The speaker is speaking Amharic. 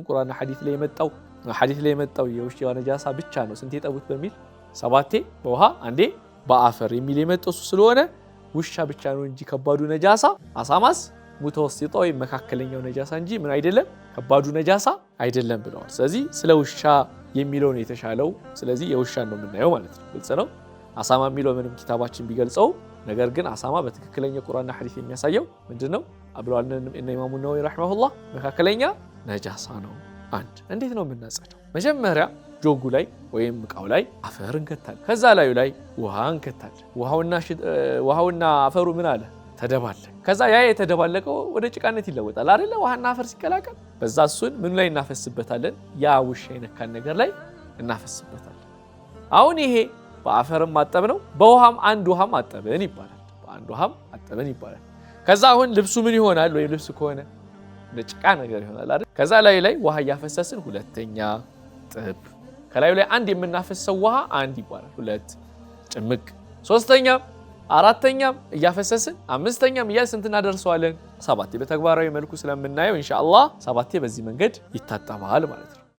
ቁርአንና ሐዲስ ላይ የመጣው የውሻ ነጃሳ ብቻ ነው ስንት የጠቡት በሚል ሰባቴ በውሃ አንዴ በአፈር የሚል የመጣው ስለሆነ ውሻ ብቻ ነው እንጂ ከባዱ ነጃሳ አሳማስ ሙተወሲጣ ወይ መካከለኛው ነጃሳ እንጂ ምን አይደለም ከባዱ ነጃሳ አይደለም ብለዋል። ስለዚህ ስለ ውሻ የሚለው ነው የተሻለው። ስለዚህ የውሻን ነው የምናየው ማለት ነው። ግልጽ ነው። አሳማ የሚለው ምንም ኪታባችን ቢገልጸው ነገር ግን አሳማ በትክክለኛ ቁርአንና ሐዲስ የሚያሳየው ምንድነው አብረዋል እነ ኢማሙ ነወዊ ረሂመሁላህ መካከለኛ ነጃሳ ነው። አንድ እንዴት ነው የምናጸዳው? መጀመሪያ ጆጉ ላይ ወይም እቃው ላይ አፈር እንከታለን። ከዛ ላዩ ላይ ውሃ እንከታለን። ውሃውና አፈሩ ምን አለ ተደባለቀ። ከዛ ያ የተደባለቀው ወደ ጭቃነት ይለወጣል አይደለ? ውሃና አፈር ሲቀላቀል በዛ እሱን ምን ላይ እናፈስበታለን? ያ ውሻ የነካን ነገር ላይ እናፈስበታለን። አሁን ይሄ በአፈርም ማጠብ ነው፣ በውሃም አንድ ውሃም አጠብን ይባላል። በአንድ ውሃም አጠብን ይባላል። ከዛ አሁን ልብሱ ምን ይሆናል? ወይም ልብስ ከሆነ ጭቃ ነገር ይሆናል አይደል? ከዛ ላይ ውሃ እያፈሰስን ሁለተኛ ጥብ፣ ከላዩ ላይ አንድ የምናፈሰው ውሃ አንድ ይባላል። ሁለት ጭምቅ፣ ሶስተኛም አራተኛም እያፈሰስን አምስተኛም እያል ስንት እናደርሰዋለን? ሰባቴ። በተግባራዊ መልኩ ስለምናየው ኢንሻአላህ ሰባቴ በዚህ መንገድ ይታጠባል ማለት ነው።